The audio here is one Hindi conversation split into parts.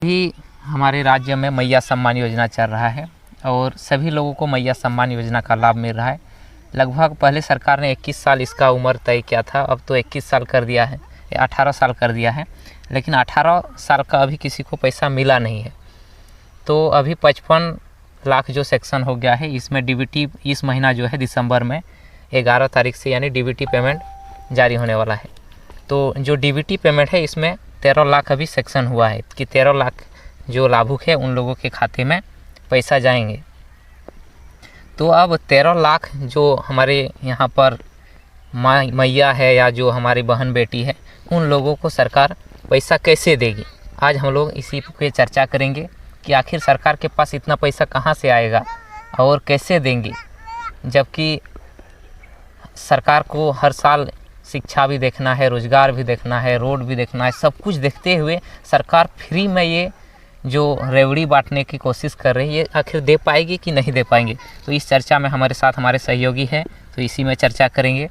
भी हमारे राज्य में मैया सम्मान योजना चल रहा है और सभी लोगों को मैया सम्मान योजना का लाभ मिल रहा है। लगभग पहले सरकार ने 21 साल इसका उम्र तय किया था, अब तो 21 साल कर दिया है, 18 साल कर दिया है, लेकिन 18 साल का अभी किसी को पैसा मिला नहीं है। तो अभी 55 लाख जो सेक्शन हो गया है, इसमें डीबीटी इस महीना जो है दिसंबर में 11 तारीख से यानी डीबीटी पेमेंट जारी होने वाला है। तो जो डीबीटी पेमेंट है इसमें 13 लाख अभी सेक्शन हुआ है कि 13 लाख जो लाभुक है उन लोगों के खाते में पैसा जाएंगे। तो अब 13 लाख जो हमारे यहाँ पर मैया है या जो हमारी बहन बेटी है उन लोगों को सरकार पैसा कैसे देगी, आज हम लोग इसी पे चर्चा करेंगे कि आखिर सरकार के पास इतना पैसा कहाँ से आएगा और कैसे देंगी, जबकि सरकार को हर साल शिक्षा भी देखना है, रोज़गार भी देखना है, रोड भी देखना है। सब कुछ देखते हुए सरकार फ्री में ये जो रेवड़ी बांटने की कोशिश कर रही है आखिर दे पाएगी कि नहीं दे पाएंगे। तो इस चर्चा में हमारे साथ हमारे सहयोगी है, तो इसी में चर्चा करेंगे।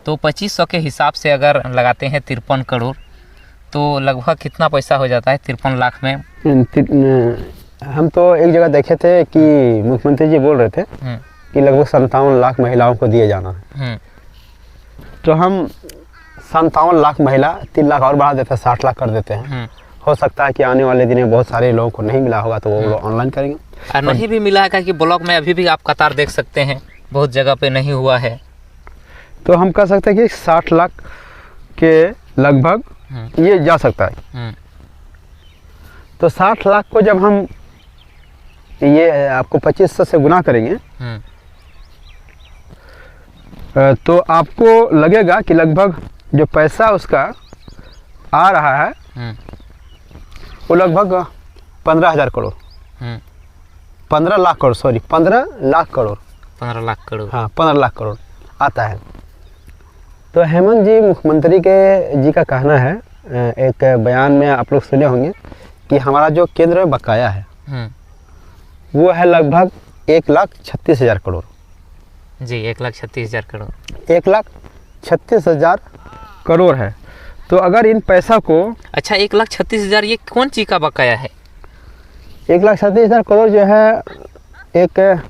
तो 2500 के हिसाब से अगर लगाते हैं 53 करोड़ तो लगभग कितना पैसा हो जाता है 53 लाख में? हम तो एक जगह देखे थे कि मुख्यमंत्री जी बोल रहे थे कि लगभग 57 लाख महिलाओं को दिए जाना है। तो हम 57 लाख महिला 3 लाख और बढ़ा देते हैं, 60 लाख कर देते हैं। हो सकता है कि आने वाले दिन में बहुत सारे लोगों को नहीं मिला होगा तो वो लोग ऑनलाइन करेंगे। और नहीं भी मिला है कि ब्लॉक में अभी भी आप कतार देख सकते हैं, बहुत जगह पे नहीं हुआ है। तो हम कह सकते हैं कि 60 लाख के लगभग ये जा सकता है। तो 60 लाख को जब हम ये आपको 2500 से गुना करेंगे तो आपको लगेगा कि लगभग जो पैसा उसका आ रहा है वो लगभग 15,000 करोड़ 15 लाख करोड़, सॉरी 15 लाख करोड़ 15 लाख करोड़, हाँ 15 लाख करोड़ आता है। तो हेमंत जी मुख्यमंत्री के जी का कहना है, एक बयान में आप लोग सुने होंगे कि हमारा जो केंद्र में बकाया है वो है लगभग 1,36,000 करोड़। जी 1,36,000 करोड़, 1,36,000 करोड़ है। तो अगर इन पैसा को, अच्छा 1,36,000 ये कौन चीज़ का बकाया है? 1,36,000 करोड़ जो है एक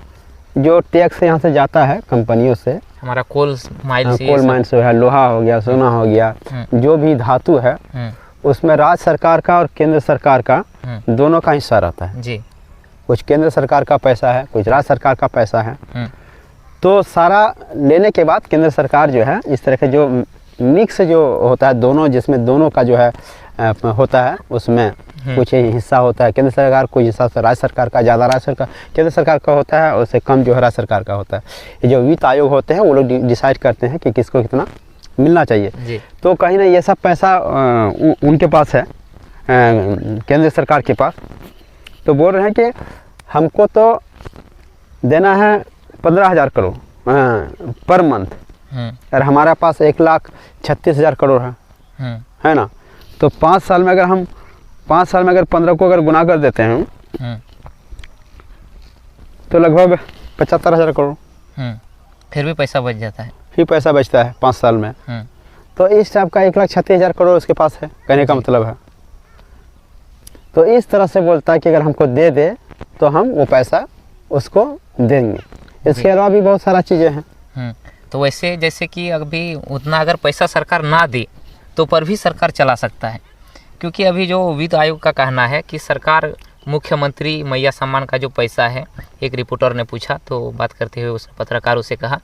जो टैक्स यहाँ से जाता है कंपनियों से, हमारा कोल माइल से है, लोहा हो गया, सोना हो गया, जो भी धातु है उसमें राज्य सरकार का और केंद्र सरकार का दोनों का हिस्सा रहता है जी। कुछ केंद्र सरकार का पैसा है, कुछ राज्य सरकार का पैसा है। तो सारा लेने के बाद केंद्र सरकार जो है इस तरह के जो मिक्स जो होता है दोनों, जिसमें दोनों का जो है होता है, उसमें कुछ हिस्सा होता है केंद्र सरकार, कुछ हिस्सा राज्य सरकार का, ज़्यादा राज्य सरकार केंद्र सरकार का होता है, उससे कम जो है राज्य सरकार का होता है। ये जो वित्त आयोग होते हैं वो लोग डिसाइड करते हैं कि किसको कितना मिलना चाहिए। तो कहीं ना ये सब पैसा उनके पास है, केंद्र सरकार के पास। तो बोल रहे हैं कि हमको तो देना है 15,000 करोड़ पर मंथ, और हमारा पास 1,36,000 करोड़ है ना। तो 5 साल में अगर हम 15 को अगर गुना कर देते हैं तो लगभग 75,000 करोड़ फिर भी पैसा बच जाता है, ही पैसा बचता है 5 साल में। तो इस टाइप का 1,36,000 करोड़ उसके पास है, कहने का मतलब है। तो इस तरह से बोलता है कि अगर हमको दे दे तो हम वो पैसा उसको देंगे। इसके अलावा भी बहुत सारा चीज़ें हैं। तो वैसे जैसे कि अभी उतना अगर पैसा सरकार ना दे तो पर भी सरकार चला सकता है, क्योंकि अभी जो वित्त आयोग का कहना है कि सरकार मुख्यमंत्री मैया सम्मान का जो पैसा है, एक रिपोर्टर ने पूछा तो बात करते हुए उसने पत्रकारों से कहा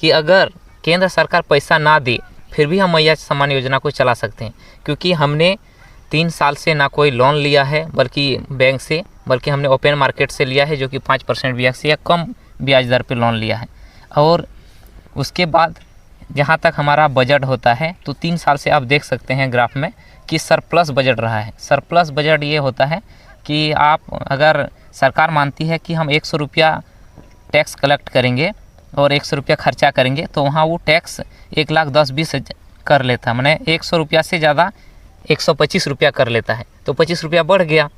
कि अगर केंद्र सरकार पैसा ना दे फिर भी हम मैया सम्मान योजना को चला सकते हैं, क्योंकि हमने 3 साल से ना कोई लोन लिया है बल्कि बैंक से, बल्कि हमने ओपन मार्केट से लिया है जो कि 5% ब्याज से या कम ब्याज दर पे लोन लिया है। और उसके बाद जहाँ तक हमारा बजट होता है तो 3 साल से आप देख सकते हैं ग्राफ में कि सरप्लस बजट रहा है। सरप्लस बजट ये होता है कि आप अगर सरकार मानती है कि हम 100 रुपया टैक्स कलेक्ट करेंगे और 100 रुपया खर्चा करेंगे तो वहाँ वो टैक्स 1,10,20 कर लेता है, मैंने 100 रुपया से ज़्यादा 125 रुपया कर लेता है। तो 25 रुपया बढ़ गया,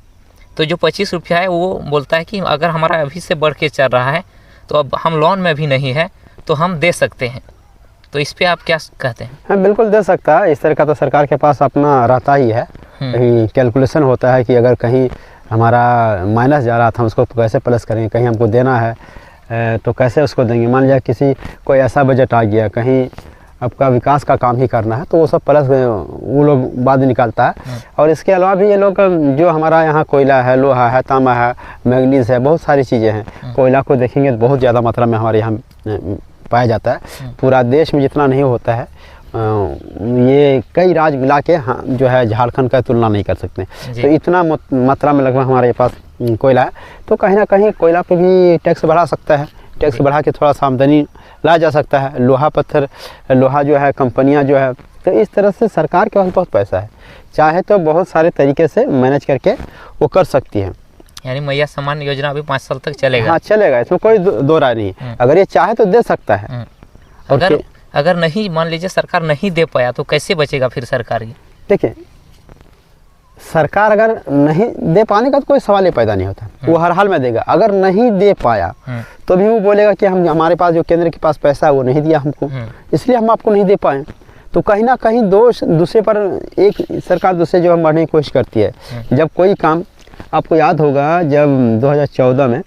तो जो 25 रुपया है वो बोलता है कि अगर हमारा अभी से बढ़ के चल रहा है तो अब हम लोन में भी नहीं है तो हम दे सकते हैं। तो इस पे आप क्या कहते हैं? हाँ बिल्कुल दे सकता है, इस तरह का तो सरकार के पास अपना रहता ही है। कैलकुलेशन होता है कि अगर कहीं हमारा माइनस जा रहा था, हम उसको कैसे प्लस करेंगे, कहीं हमको देना है तो कैसे उसको देंगे। मान लिया किसी कोई ऐसा बजट आ गया, कहीं आपका विकास का काम ही करना है, तो वो सब प्लस वो लोग बाद निकालता है। और इसके अलावा भी ये लोग जो हमारा यहाँ कोयला है, लोहा है, तांबा है, मैग्नीज है, बहुत सारी चीज़ें हैं। कोयला को देखेंगे तो बहुत ज़्यादा मात्रा में हमारे यहाँ पाया जाता है। पूरा देश में जितना नहीं होता है, ये कई राज्य मिला के जो है झारखंड का तुलना नहीं कर सकते। तो इतना मात्रा में लगभग हमारे पास कोयला है, तो कहीं ना कहीं कोयला पे भी टैक्स बढ़ा सकता है। टैक्स बढ़ा के थोड़ा सा आमदनी लाया जा सकता है। लोहा पत्थर, लोहा जो है, कंपनियां जो है, तो इस तरह से सरकार के पास बहुत पैसा है, चाहे तो बहुत सारे तरीके से मैनेज करके वो कर सकती है। यानी मैया सम्मान योजना अभी 5 साल तक चलेगा? हाँ चलेगा, इसमें कोई दो राय नहीं। अगर ये चाहे तो दे सकता है। अगर नहीं, मान लीजिए सरकार नहीं दे पाया तो कैसे बचेगा फिर सरकार की? देखिए, सरकार अगर नहीं दे पाने का तो कोई सवाल ही पैदा नहीं होता, वो हर हाल में देगा। अगर नहीं दे पाया तो भी वो बोलेगा कि हम, हमारे पास जो केंद्र के पास पैसा है वो नहीं दिया हमको, इसलिए हम आपको नहीं दे पाए। तो कहीं ना कहीं दोष दूसरे पर, एक सरकार दूसरे जो हम बढ़ने की कोशिश करती है। जब कोई काम, आपको याद होगा जब 2014 में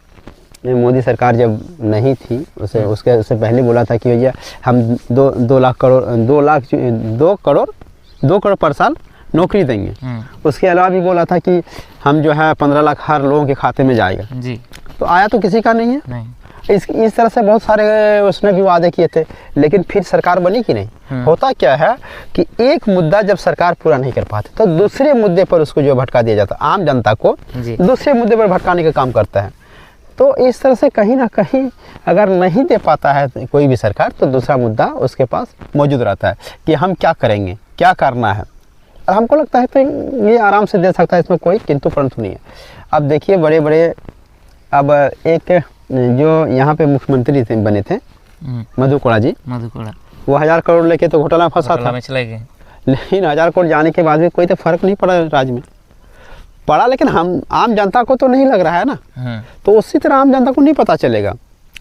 मोदी सरकार जब नहीं थी, उससे पहले बोला था कि भैया हम 2 करोड़ पर साल नौकरी देंगे। उसके अलावा भी बोला था कि हम जो है 15 लाख हर लोगों के खाते में जाएगा जी। तो आया तो किसी का नहीं है। नहीं। इस तरह से बहुत सारे उसने भी वादे किए थे, लेकिन फिर सरकार बनी कि नहीं। होता क्या है कि एक मुद्दा जब सरकार पूरा नहीं कर पाती तो दूसरे मुद्दे पर उसको जो भटका दिया जाता, आम जनता को दूसरे मुद्दे पर भटकाने का काम करता है। तो इस तरह से कहीं ना कहीं अगर नहीं दे पाता है कोई भी सरकार, तो दूसरा मुद्दा उसके पास मौजूद रहता है कि हम क्या करेंगे, क्या करना है। और हमको लगता है तो ये आराम से दे सकता है, इसमें कोई किंतु परंतु नहीं है। अब देखिए बड़े बड़े, अब एक जो यहाँ पे मुख्यमंत्री थे, बने थे मधु कोड़ा जी, वो 1000 करोड़ लेके तो घोटाला फंसा था, लेकिन 1000 करोड़ जाने के बाद भी कोई तो फर्क नहीं पड़ा राज्य में। पड़ा, लेकिन हम आम जनता को तो नहीं लग रहा है ना। तो उसी तरह आम जनता को नहीं पता चलेगा।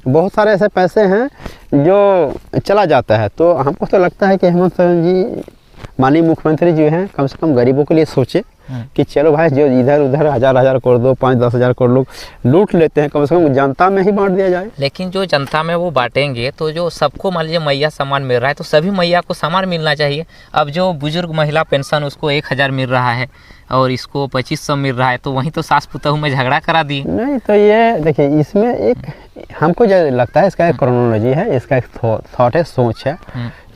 बहुत सारे ऐसे पैसे हैं जो चला जाता है। तो हमको तो लगता है कि हेमंत सोरेन जी, माननीय मुख्यमंत्री जी हैं, कम से कम गरीबों के लिए सोचे कि चलो भाई, जो इधर उधर 1000 करोड़ दो, 5-10 हज़ार करोड़ लोग लूट लेते हैं, कम से कम जनता में ही बांट दिया जाए। लेकिन जो जनता में वो बांटेंगे तो जो सबको मान लीजिए मैया सम्मान मिल रहा है, तो सभी मैया को सम्मान मिलना चाहिए। अब जो बुजुर्ग महिला पेंशन उसको 1000 मिल रहा है और इसको 2500 मिल रहा है, तो वहीं तो सास पुतहू में झगड़ा करा दिए। नहीं, तो ये देखिए, इसमें एक हमको जो लगता है इसका एक क्रोनोलॉजी है, इसका एक थॉट है, सोच है।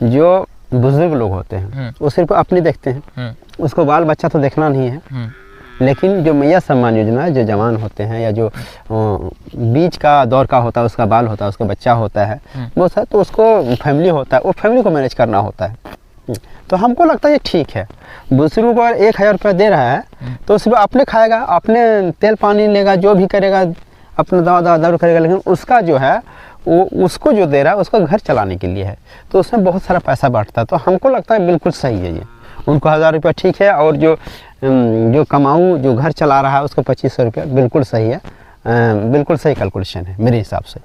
जो बुजुर्ग लोग होते हैं वो सिर्फ अपने देखते हैं, उसको बाल बच्चा तो देखना नहीं है। लेकिन जो मैया सम्मान योजना, जो जवान होते हैं या जो बीच का दौर का होता है, उसका बाल होता है, उसका बच्चा होता है, वो सब तो उसको फैमिली होता है, वो फैमिली को मैनेज करना होता है। तो हमको लगता है ये ठीक है। बुजुर्गों को 1000 रुपया दे रहा है तो उसमें अपने खाएगा, अपने तेल पानी लेगा, जो भी करेगा, अपना दवा दारू करेगा, लेकिन उसका जो है वो उसको जो दे रहा है उसका घर चलाने के लिए है। तो उसमें बहुत सारा पैसा बांटता है। तो हमको लगता है बिल्कुल सही है ये। उनको 1000 रुपया ठीक है, और जो कमाऊ जो घर चला रहा है उसको 2500 रुपया बिल्कुल सही है। बिल्कुल सही कैलकुलेशन है मेरे हिसाब से।